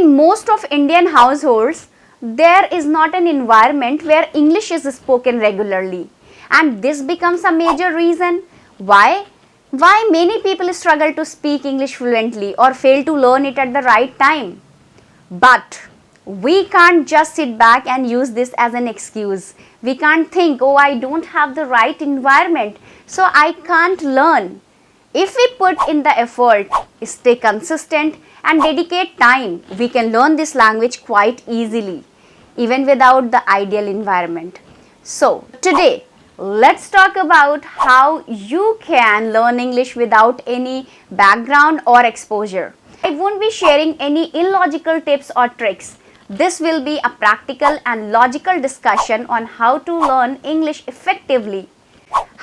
in most of Indian households, there is not an environment where English is spoken regularly. And this becomes a major reason why many people struggle to speak English fluently or fail to learn it at the right time. But we can't just sit back and use this as an excuse. We can't think, oh, I don't have the right environment, so I can't learn. If we put in the effort, stay consistent and dedicate time, we can learn this language quite easily, even without the ideal environment. So today, let's talk about how you can learn English without any background or exposure. I won't be sharing any illogical tips or tricks. This will be a practical and logical discussion on how to learn English effectively.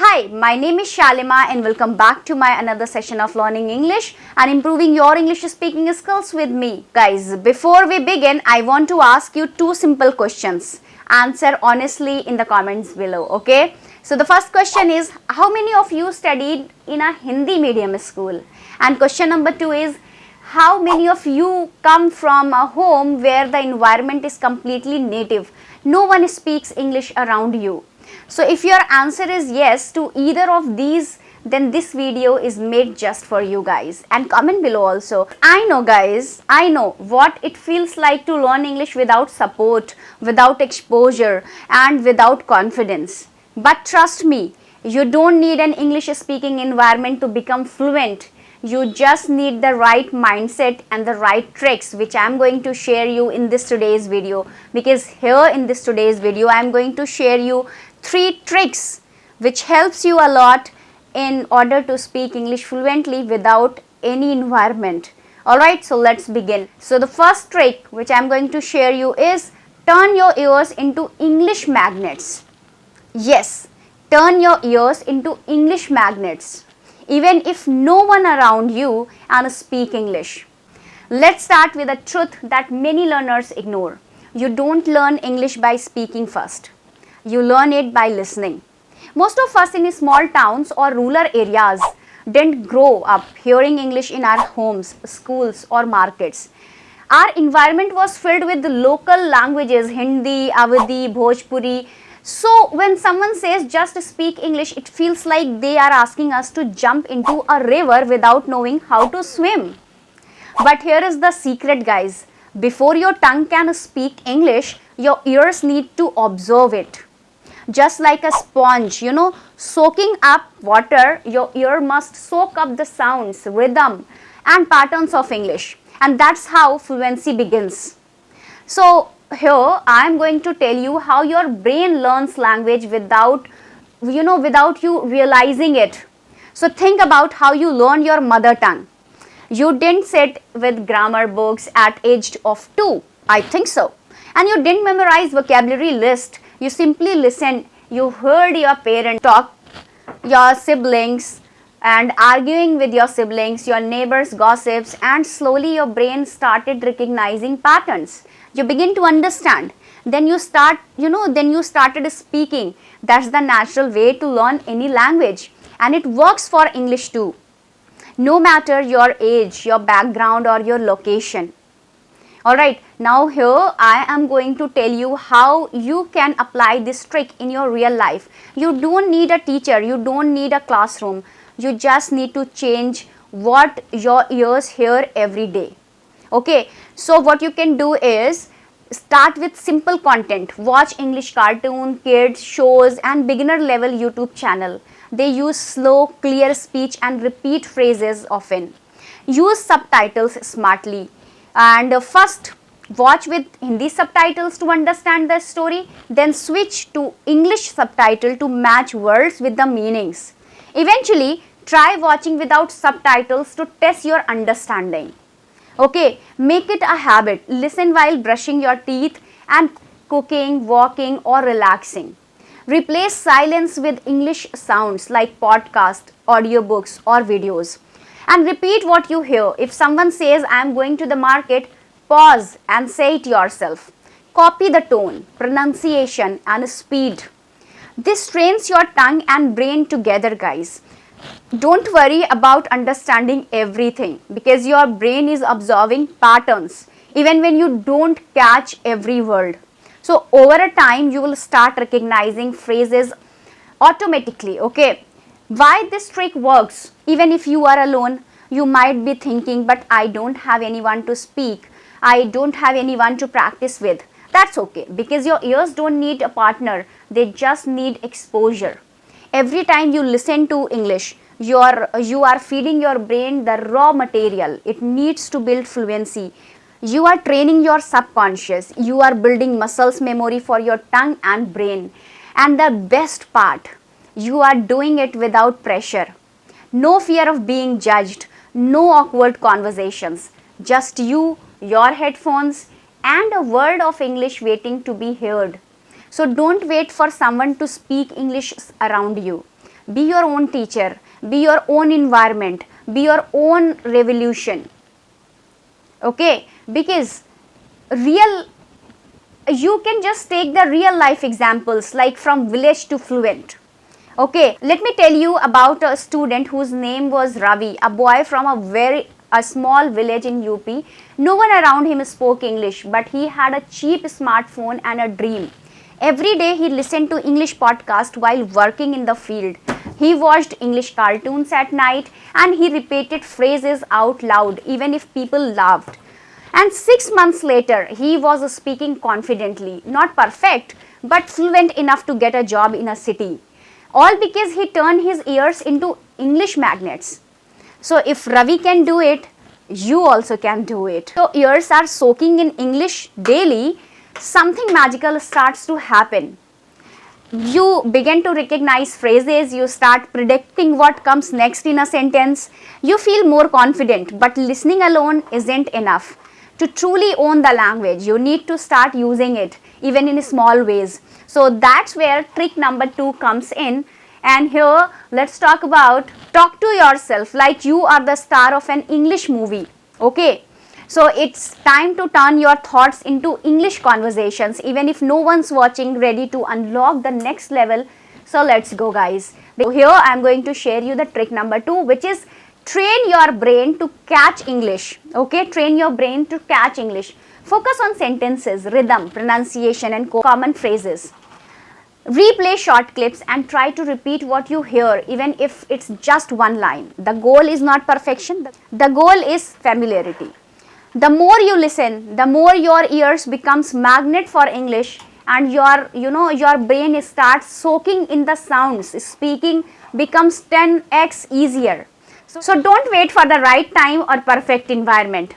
Hi, my name is Shalima and welcome back to my another session of learning English and improving your English speaking skills with me. Guys, before we begin, I want to ask you two simple questions. Answer honestly in the comments below, okay? So the first question is, how many of you studied in a Hindi medium school? And question number two is, how many of you come from a home where the environment is completely native? No one speaks English around you. So if your answer is yes to either of these, then this video is made just for you guys. And comment below also. I know guys, I know what it feels like to learn English without support, without exposure and without confidence. But trust me, you don't need an English speaking environment to become fluent. You just need the right mindset and the right tricks, which I am going to share you in this today's video. Because here in this today's video, I am going to share you 3 tricks which helps you a lot in order to speak English fluently without any environment. Alright, so let's begin. So the first trick which I am going to share you is turn your ears into English magnets. Yes, turn your ears into English magnets, even if no one around you and speak English. Let's start with a truth that many learners ignore. You don't learn English by speaking first. You learn it by listening. Most of us in small towns or rural areas didn't grow up hearing English in our homes, schools or markets. Our environment was filled with the local languages, Hindi, Awadhi, Bhojpuri. So when someone says just speak English, it feels like they are asking us to jump into a river without knowing how to swim. But here is the secret, guys. Before your tongue can speak English, your ears need to observe it. Just like a sponge, soaking up water, your ear must soak up the sounds, rhythm and patterns of English. And that's how fluency begins. So here I am going to tell you how your brain learns language without you realizing it. So think about how you learn your mother tongue. You didn't sit with grammar books at age of 2, I think so. And you didn't memorize vocabulary list. You simply listened. You heard your parents talk, your siblings and arguing with your siblings, your neighbors' gossips, and slowly your brain started recognizing patterns. You begin to understand. Then you started speaking. That's the natural way to learn any language. And it works for English too. No matter your age, your background or your location. Alright, now here I am going to tell you how you can apply this trick in your real life. You don't need a teacher, you don't need a classroom. You just need to change what your ears hear every day. Okay, so what you can do is start with simple content. Watch English cartoon, kids, shows and beginner level YouTube channel. They use slow, clear speech and repeat phrases often. Use subtitles smartly. And first watch with Hindi subtitles to understand the story, then switch to English subtitle to match words with the meanings. Eventually, try watching without subtitles to test your understanding. Okay, make it a habit. Listen while brushing your teeth and cooking, walking or relaxing. Replace silence with English sounds like podcasts, audiobooks or videos. And repeat what you hear. If someone says, I am going to the market, pause and say it yourself. Copy the tone, pronunciation and speed. This trains your tongue and brain together, guys. Don't worry about understanding everything because your brain is observing patterns. even when you don't catch every word. So over a time, you will start recognizing phrases automatically. Okay, why this trick works? Even if you are alone, you might be thinking, but I don't have anyone to speak, I don't have anyone to practice with. That's okay, because your ears don't need a partner, they just need exposure. Every time you listen to English, you are feeding your brain the raw material it needs to build fluency. You are training your subconscious, you are building muscles memory for your tongue and brain. And the best part, you are doing it without pressure. No fear of being judged, no awkward conversations, just you, your headphones, and a word of English waiting to be heard. So don't wait for someone to speak English around you. Be your own teacher, be your own environment, be your own revolution. Okay, because you can just take the real life examples like from village to fluent. Okay, let me tell you about a student whose name was Ravi, a boy from a small village in UP. No one around him spoke English, but he had a cheap smartphone and a dream. Every day he listened to English podcast while working in the field. He watched English cartoons at night and he repeated phrases out loud even if people laughed. And 6 months later, he was speaking confidently, not perfect, but fluent enough to get a job in a city. All because he turned his ears into English magnets. So if Ravi can do it, you also can do it. So ears are soaking in English daily, something magical starts to happen. You begin to recognize phrases, you start predicting what comes next in a sentence. You feel more confident, but listening alone isn't enough. To truly own the language, you need to start using it, even in small ways. So that's where trick number 2 comes in. And here, let's talk to yourself like you are the star of an English movie. Okay, so it's time to turn your thoughts into English conversations, even if no one's watching, ready to unlock the next level. So let's go, guys. So here I'm going to share you the trick number 2, which is train your brain to catch English. Okay, train your brain to catch English. Focus on sentences, rhythm, pronunciation, and common phrases. Replay short clips and try to repeat what you hear, even if it's just one line. The goal is not perfection, the goal is familiarity. The more you listen, the more your ears becomes magnet for English, and your brain starts soaking in the sounds. Speaking becomes 10x easier. So don't wait for the right time or perfect environment.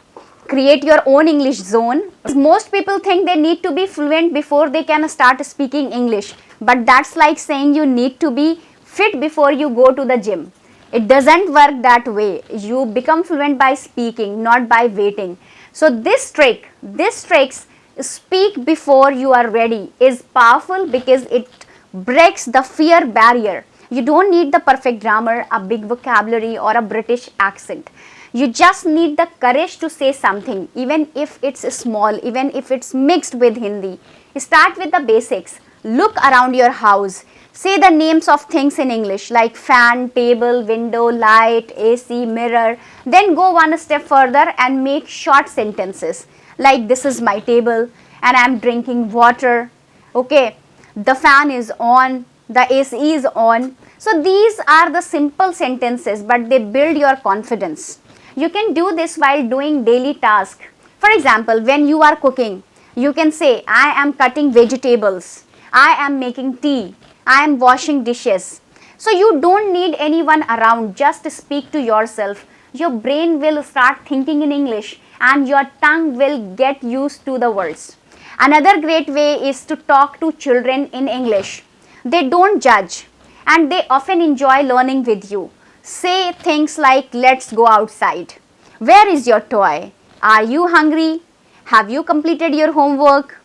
Create your own English zone. Most people think they need to be fluent before they can start speaking English. But that's like saying you need to be fit before you go to the gym. It doesn't work that way. You become fluent by speaking, not by waiting. So this tricks speak before you are ready is powerful because it breaks the fear barrier. You don't need the perfect grammar, a big vocabulary, or a British accent. You just need the courage to say something, even if it's small, even if it's mixed with Hindi. Start with the basics. Look around your house. Say the names of things in English like fan, table, window, light, AC, mirror. Then go one step further and make short sentences like this is my table and I'm drinking water. Okay, the fan is on, the AC is on. So these are the simple sentences, but they build your confidence. You can do this while doing daily tasks. For example, when you are cooking, you can say, I am cutting vegetables, I am making tea, I am washing dishes. So you don't need anyone around, just speak to yourself. Your brain will start thinking in English and your tongue will get used to the words. Another great way is to talk to children in English. They don't judge and they often enjoy learning with you. Say things like, let's go outside. Where is your toy? Are you hungry? Have you completed your homework?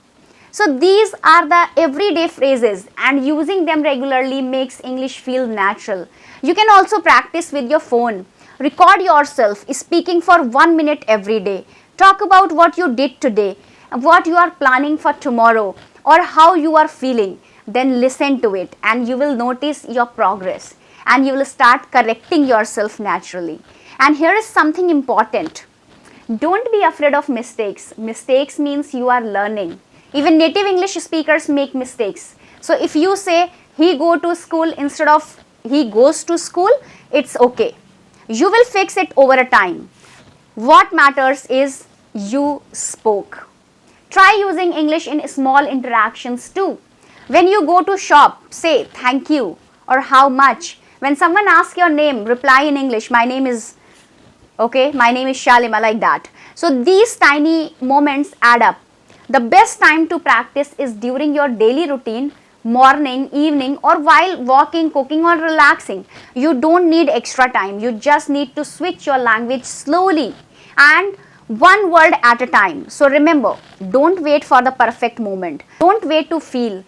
So these are the everyday phrases and using them regularly makes English feel natural. You can also practice with your phone. Record yourself speaking for 1 minute every day. Talk about what you did today, what you are planning for tomorrow, or how you are feeling. Then listen to it and you will notice your progress and you will start correcting yourself naturally. And here is something important. Don't be afraid of mistakes. Mistakes means you are learning. Even native English speakers make mistakes. So if you say he go to school instead of he goes to school, it's okay. You will fix it over a time. What matters is you spoke. Try using English in small interactions too. When you go to shop, say thank you or how much. When someone asks your name, reply in English, my name is Shalima, like that. So these tiny moments add up. The best time to practice is during your daily routine, morning, evening, or while walking, cooking, or relaxing. You don't need extra time. You just need to switch your language slowly and one word at a time. So remember, don't wait for the perfect moment. Don't wait to feel.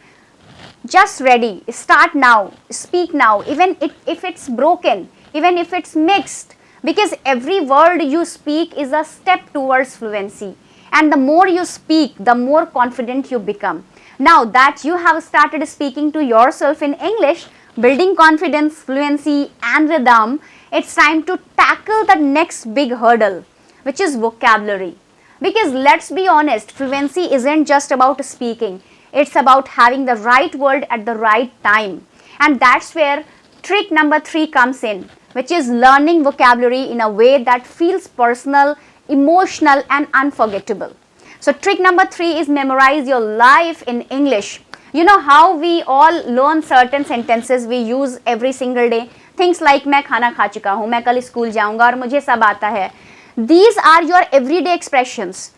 Just ready. Start now. Speak now. Even if it's broken, even if it's mixed. Because every word you speak is a step towards fluency. And the more you speak, the more confident you become. Now that you have started speaking to yourself in English, building confidence, fluency, and rhythm, it's time to tackle the next big hurdle, which is vocabulary. Because let's be honest, fluency isn't just about speaking. It's about having the right word at the right time. And that's where trick number 3 comes in, which is learning vocabulary in a way that feels personal, emotional, and unforgettable. So trick number 3 is memorize your life in English. You know how we all learn certain sentences we use every single day. Things like मैं खाना खा चुका हूँ, मैं कल school जाऊँगा और मुझे सब आता है. These are your everyday expressions,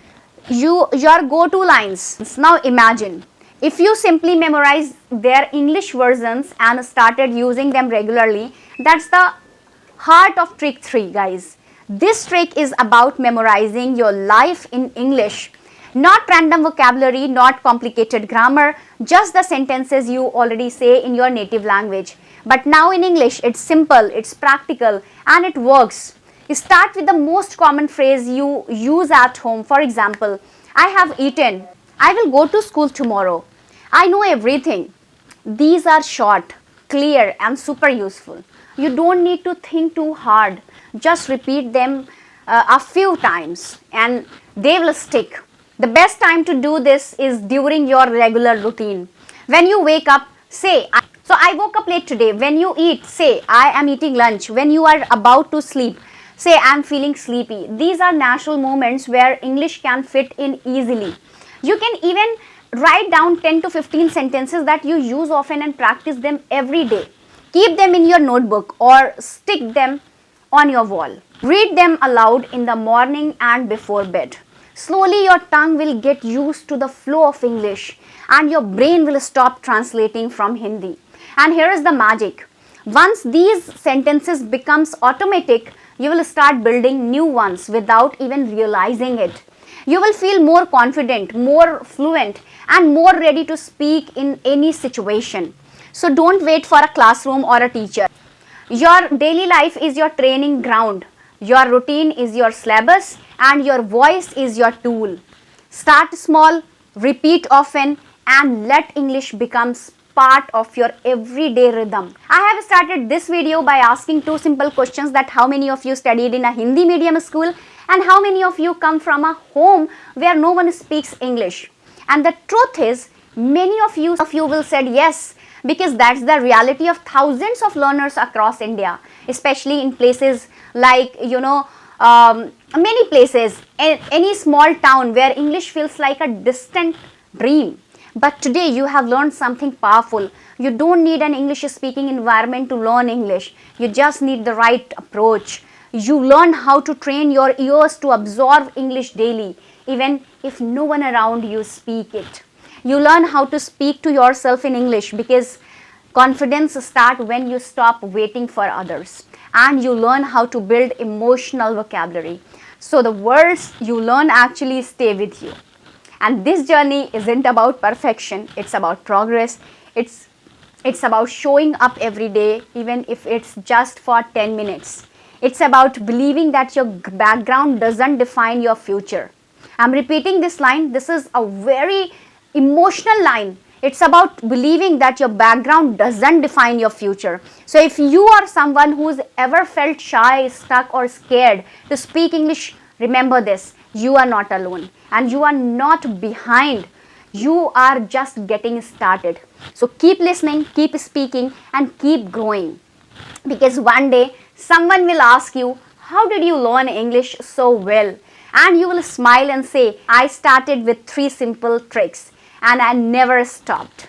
your go-to lines. Now imagine, if you simply memorize their English versions and started using them regularly, that's the heart of trick 3, guys. This trick is about memorizing your life in English. Not random vocabulary, not complicated grammar, just the sentences you already say in your native language. But now in English, it's simple, it's practical, and it works. Start with the most common phrase you use at home. For example, I have eaten. I will go to school tomorrow. I know everything. These are short, clear, and super useful. You don't need to think too hard. Just repeat them a few times and they will stick. The best time to do this is during your regular routine. When you wake up, say, so I woke up late today. When you eat, say, I am eating lunch. When you are about to sleep, say, I am feeling sleepy. These are natural moments where English can fit in easily. You can even write down 10 to 15 sentences that you use often and practice them every day. Keep them in your notebook or stick them on your wall. Read them aloud in the morning and before bed. Slowly your tongue will get used to the flow of English and your brain will stop translating from Hindi. And here is the magic. Once these sentences becomes automatic, you will start building new ones without even realizing it. You will feel more confident, more fluent, and more ready to speak in any situation. So don't wait for a classroom or a teacher. Your daily life is your training ground. Your routine is your syllabus and your voice is your tool. Start small, repeat often, and let English become part of your everyday rhythm. I have started this video by asking 2 simple questions: that how many of you studied in a Hindi medium school and how many of you come from a home where no one speaks English. And the truth is, many of you will said yes, because that's the reality of thousands of learners across India, especially in places like, many places, any small town where English feels like a distant dream. But today you have learned something powerful. You don't need an English speaking environment to learn English. You just need the right approach. You learn how to train your ears to absorb English daily, even if no one around you speak it. You learn how to speak to yourself in English, because confidence starts when you stop waiting for others. And you learn how to build emotional vocabulary. So the words you learn actually stay with you. And this journey isn't about perfection, it's about progress. It's about showing up every day, even if it's just for 10 minutes. It's about believing that your background doesn't define your future. I'm repeating this line. This is a very emotional line. It's about believing that your background doesn't define your future. So if you are someone who's ever felt shy, stuck, or scared to speak English Remember this, you are not alone and you are not behind. You are just getting started. So keep listening, keep speaking, and keep growing. Because one day someone will ask you, how did you learn English so well? And you will smile and say, I started with 3 simple tricks and I never stopped.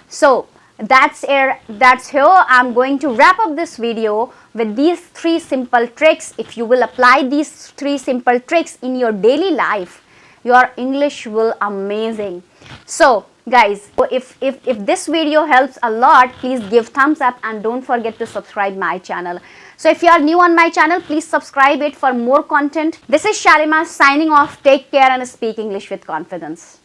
So that's here I'm going to wrap up this video with these 3 simple tricks. If you will apply these 3 simple tricks in your daily life, your English will amazing. So guys, if this video helps a lot, please give thumbs up and don't forget to subscribe my channel. So if you are new on my channel, please subscribe it for more content. This is Shalima signing off. Take care and speak English with confidence.